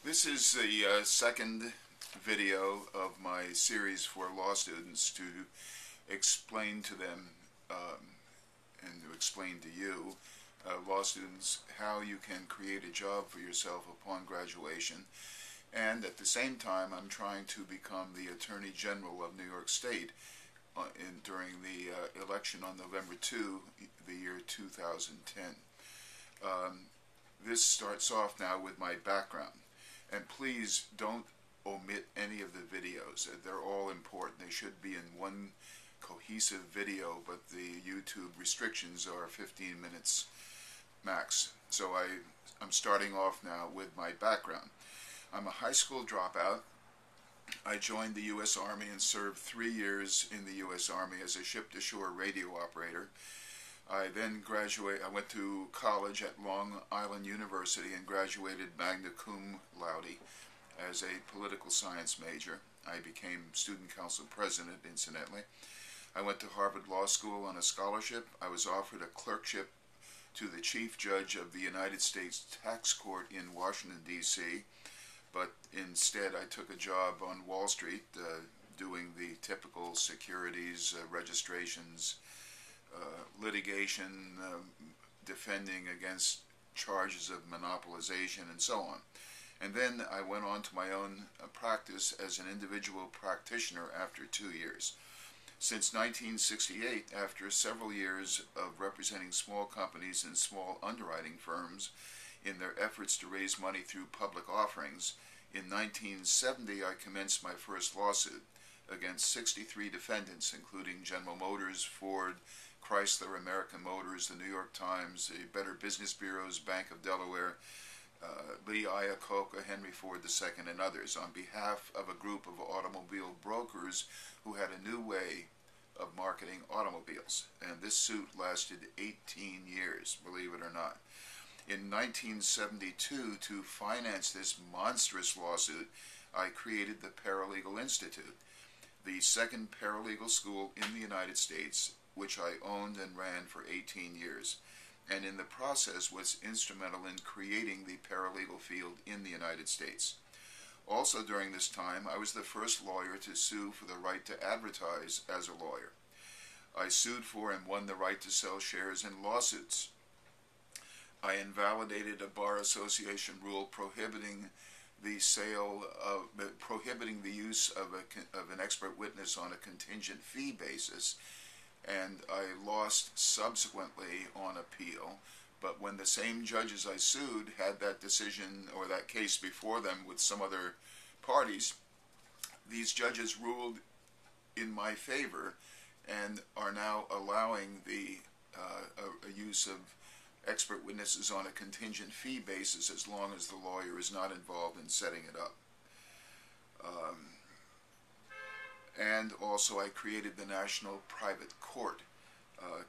This is the second video of my series for law students to explain to them and to explain to you, law students, how you can create a job for yourself upon graduation. And at the same time, I'm trying to become the Attorney General of New York State during the election on November 2, the year 2010. This starts off now with my background. And please don't omit any of the videos. They're all important. They should be in one cohesive video, but the YouTube restrictions are 15 minutes max. So I'm starting off now with my background. I'm a high school dropout. I joined the U.S. Army and served 3 years in the U.S. Army as a ship-to-shore radio operator. I then I went to college at Long Island University and graduated magna cum laude as a political science major. I became student council president, incidentally. I went to Harvard Law School on a scholarship. I was offered a clerkship to the Chief Judge of the United States Tax Court in Washington, D.C., but instead I took a job on Wall Street doing the typical securities, registrations, litigation, defending against charges of monopolization, and so on. And then I went on to my own practice as an individual practitioner after 2 years. Since 1968, after several years of representing small companies and small underwriting firms in their efforts to raise money through public offerings, in 1970 I commenced my first lawsuit against 63 defendants, including General Motors, Ford, Chrysler, American Motors, the New York Times, the Better Business Bureaus, Bank of Delaware, Lee Iacocca, Henry Ford II, and others, on behalf of a group of automobile brokers who had a new way of marketing automobiles. And this suit lasted 18 years, believe it or not. In 1972, to finance this monstrous lawsuit, I created the Paralegal Institute, the second paralegal school in the United States, which I owned and ran for 18 years, and in the process was instrumental in creating the paralegal field in the United States. Also during this time, I was the first lawyer to sue for the right to advertise as a lawyer. I sued for and won the right to sell shares in lawsuits. I invalidated a bar association rule prohibiting the use of an expert witness on a contingent fee basis, and I lost subsequently on appeal. But when the same judges I sued had that decision or that case before them with some other parties, these judges ruled in my favor and are now allowing the use of expert witnesses on a contingent fee basis as long as the lawyer is not involved in setting it up. And also I created the National Private Court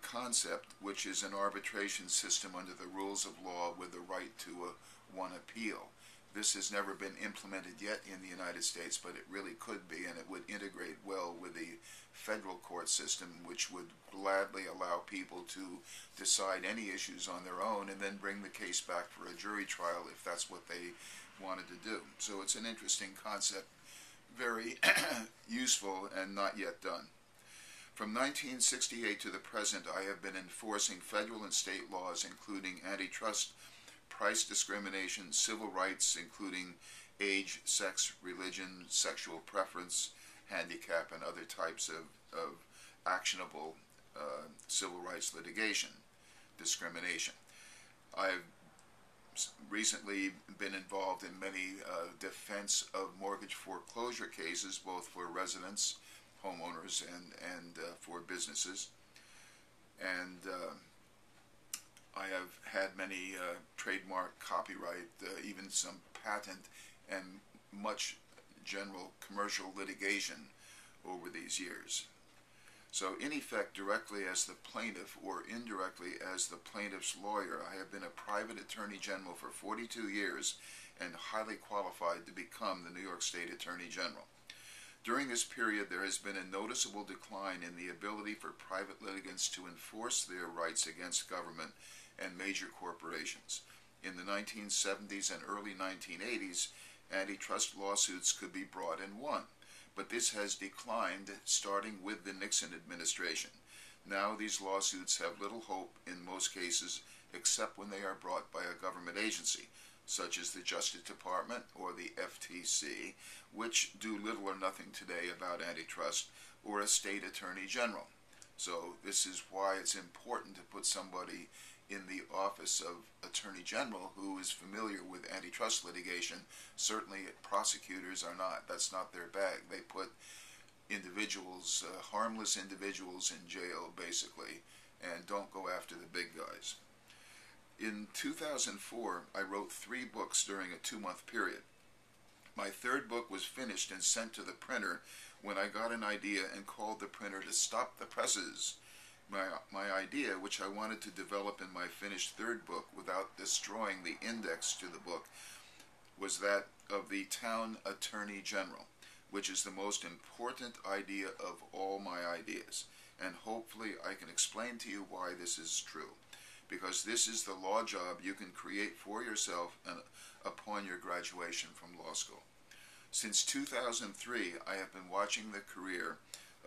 concept, which is an arbitration system under the rules of law with the right to one appeal. This has never been implemented yet in the United States, but it really could be, and it would integrate well with the federal court system, which would gladly allow people to decide any issues on their own and then bring the case back for a jury trial if that's what they wanted to do. So it's an interesting concept, very useful and not yet done. From 1968 to the present, I have been enforcing federal and state laws, including antitrust, price discrimination, civil rights, including age, sex, religion, sexual preference, handicap, and other types of actionable civil rights litigation, discrimination. I've recently been involved in many defense of mortgage foreclosure cases, both for residents, homeowners, and for businesses. And I have had many trademark, copyright, even some patent, and much general commercial litigation over these years. So in effect, directly as the plaintiff or indirectly as the plaintiff's lawyer, I have been a private attorney general for 42 years and highly qualified to become the New York State Attorney General. During this period, there has been a noticeable decline in the ability for private litigants to enforce their rights against government and major corporations. In the 1970s and early 1980s, antitrust lawsuits could be brought and won. But this has declined starting with the Nixon administration. Now these lawsuits have little hope in most cases, except when they are brought by a government agency, such as the Justice Department or the FTC, which do little or nothing today about antitrust, or a state attorney general. So this is why it's important to put somebody in the office of Attorney General who is familiar with antitrust litigation. Certainly prosecutors are not. That's not their bag. They put individuals, harmless individuals in jail basically, and don't go after the big guys. In 2004, I wrote 3 books during a 2-month period. My 3rd book was finished and sent to the printer when I got an idea and called the printer to stop the presses. My idea, which I wanted to develop in my finished 3rd book without destroying the index to the book, was that of the town attorney general, which is the most important idea of all my ideas. And hopefully I can explain to you why this is true, because this is the law job you can create for yourself and upon your graduation from law school. Since 2003, I have been watching the career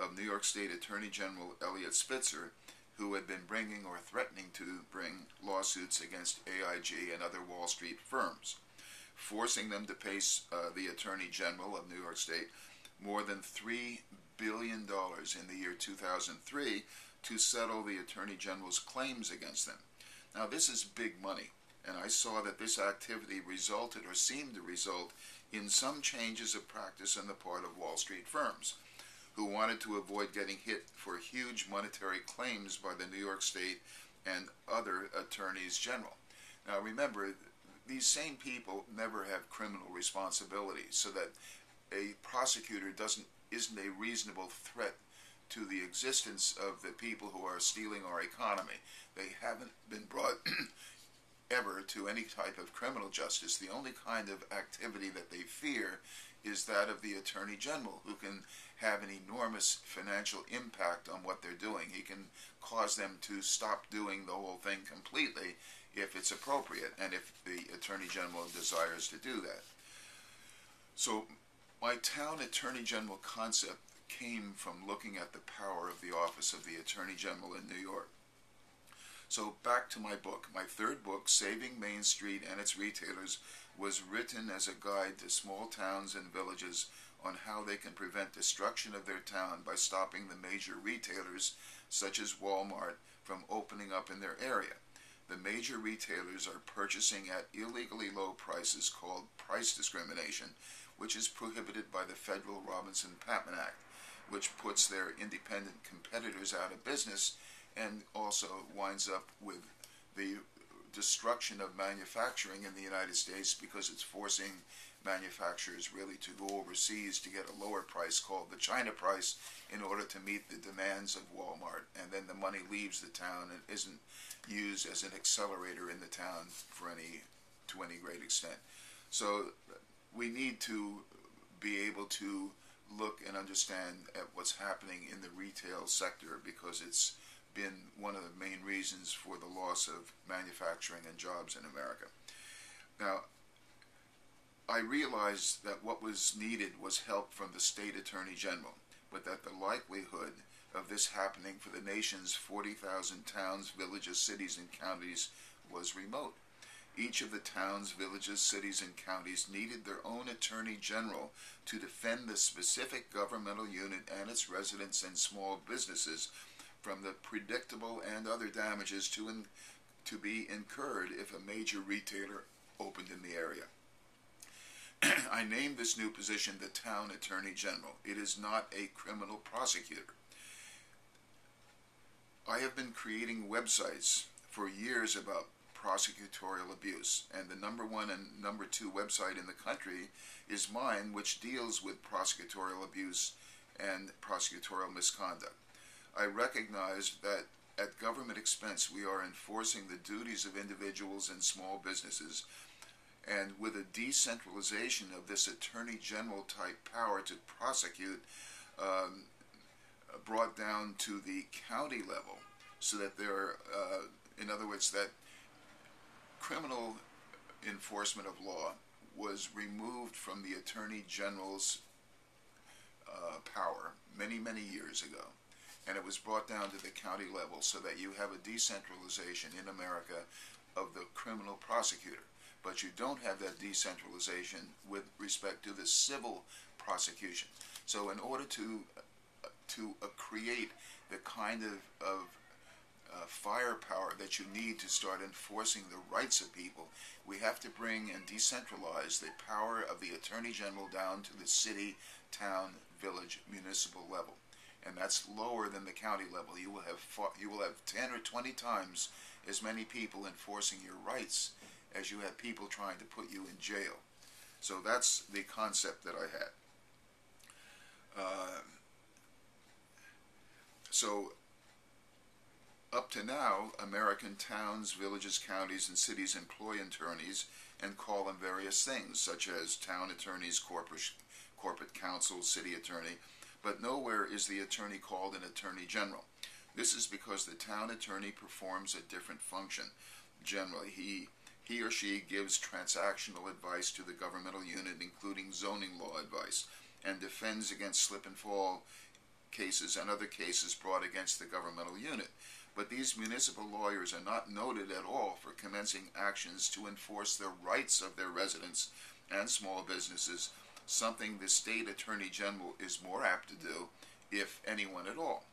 of New York State Attorney General Eliot Spitzer, who had been bringing or threatening to bring lawsuits against AIG and other Wall Street firms, forcing them to pay the Attorney General of New York State more than $3 billion in the year 2003 to settle the Attorney General's claims against them. Now this is big money, and I saw that this activity resulted or seemed to result in some changes of practice on the part of Wall Street firms, who wanted to avoid getting hit for huge monetary claims by the New York State and other attorneys general. Now remember, these same people never have criminal responsibility, so that a prosecutor isn't a reasonable threat to the existence of the people who are stealing our economy. They haven't been brought ever to any type of criminal justice. The only kind of activity that they fear is that of the Attorney General, who can have an enormous financial impact on what they're doing. He can cause them to stop doing the whole thing completely if it's appropriate, and if the Attorney General desires to do that. So my town Attorney General concept came from looking at the power of the office of the Attorney General in New York. So back to my book. My 3rd book, Saving Main Street and Its Retailers, was written as a guide to small towns and villages on how they can prevent destruction of their town by stopping the major retailers, such as Walmart, from opening up in their area. The major retailers are purchasing at illegally low prices called price discrimination, which is prohibited by the federal Robinson-Patman Act, which puts their independent competitors out of business and also winds up with the destruction of manufacturing in the United States, because it's forcing manufacturers really to go overseas to get a lower price called the China price in order to meet the demands of Walmart, and then the money leaves the town and isn't used as an accelerator in the town to any great extent. So we need to be able to look and understand at what's happening in the retail sector, because it's been one of the main reasons for the loss of manufacturing and jobs in America. Now, I realized that what was needed was help from the state attorney general, but that the likelihood of this happening for the nation's 40,000 towns, villages, cities, and counties was remote. Each of the towns, villages, cities, and counties needed their own attorney general to defend the specific governmental unit and its residents and small businesses from the predictable and other damages to be incurred if a major retailer opened in the area. I named this new position the Town Attorney General. It is not a criminal prosecutor. I have been creating websites for years about prosecutorial abuse, and the #1 and #2 website in the country is mine, which deals with prosecutorial abuse and prosecutorial misconduct. I recognize that at government expense we are enforcing the duties of individuals and small businesses, and with a decentralization of this attorney general type power to prosecute brought down to the county level, so that there, in other words, that criminal enforcement of law was removed from the Attorney General's power many years ago, and it was brought down to the county level so that you have a decentralization in America of the criminal prosecutor. But you don't have that decentralization with respect to the civil prosecution. So in order to create the kind of firepower that you need to start enforcing the rights of people, we have to bring and decentralize the power of the Attorney General down to the city, town, village, municipal level. And that's lower than the county level. You will have 10 or 20 times as many people enforcing your rights as you have people trying to put you in jail. So that's the concept that I had. So up to now, American towns, villages, counties, and cities employ attorneys and call them various things, such as town attorneys, corporate counsel, city attorney, but nowhere is the attorney called an attorney general. This is because the town attorney performs a different function. Generally, he or she gives transactional advice to the governmental unit, including zoning law advice, and defends against slip and fall cases and other cases brought against the governmental unit. But these municipal lawyers are not noted at all for commencing actions to enforce the rights of their residents and small businesses, something the state attorney general is more apt to do, if anyone at all.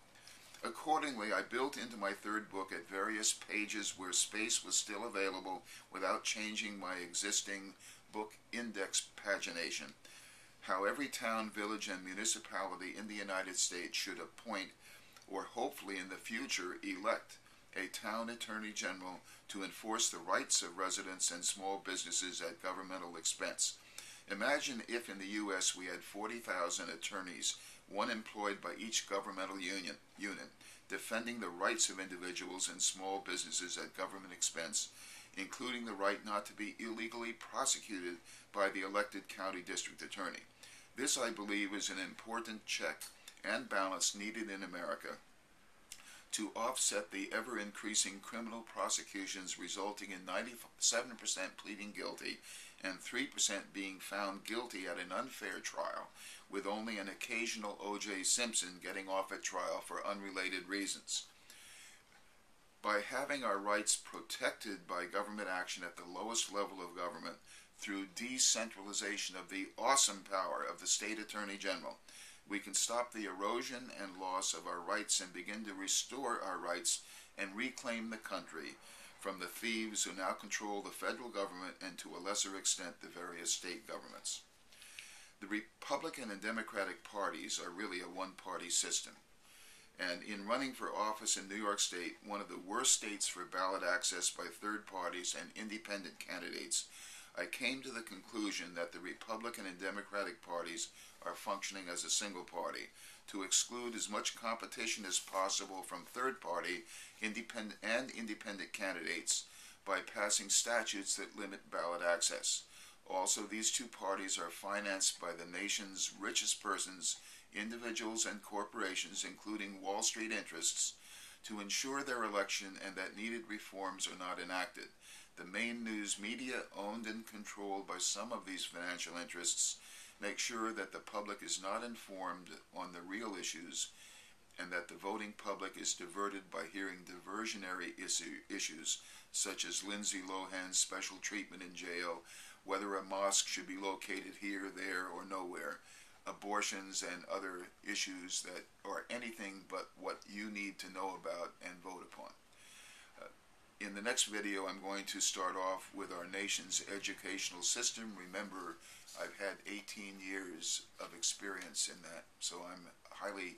Accordingly, I built into my third book at various pages where space was still available without changing my existing book index pagination, how every town, village, and municipality in the United States should appoint, or hopefully in the future elect, a town attorney general to enforce the rights of residents and small businesses at governmental expense. Imagine if in the U.S. we had 40,000 attorneys, one employed by each governmental unit, defending the rights of individuals and small businesses at government expense, including the right not to be illegally prosecuted by the elected county district attorney. This, I believe, is an important check and balance needed in America to offset the ever-increasing criminal prosecutions resulting in 97% pleading guilty and 3% being found guilty at an unfair trial, with only an occasional O.J. Simpson getting off at trial for unrelated reasons. By having our rights protected by government action at the lowest level of government through decentralization of the awesome power of the state attorney general, we can stop the erosion and loss of our rights and begin to restore our rights and reclaim the country from the thieves who now control the federal government and to a lesser extent the various state governments. The Republican and Democratic parties are really a one-party system. And in running for office in New York State, one of the worst states for ballot access by third parties and independent candidates, I came to the conclusion that the Republican and Democratic parties are functioning as a single party to exclude as much competition as possible from third-party independent candidates by passing statutes that limit ballot access. Also, these two parties are financed by the nation's richest persons, individuals and corporations, including Wall Street interests, to ensure their election and that needed reforms are not enacted. The main news media, owned and controlled by some of these financial interests, make sure that the public is not informed on the real issues and that the voting public is diverted by hearing diversionary issues such as Lindsay Lohan's special treatment in jail, whether a mosque should be located here, there, or nowhere, abortions and other issues that are anything but what you need to know about and vote upon. In the next video, I'm going to start off with our nation's educational system. Remember, I've had 18 years of experience in that, so I'm highly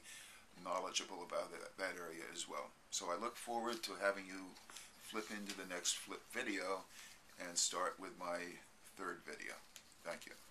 knowledgeable about that area as well. So I look forward to having you flip into the next video and start with my third video. Thank you.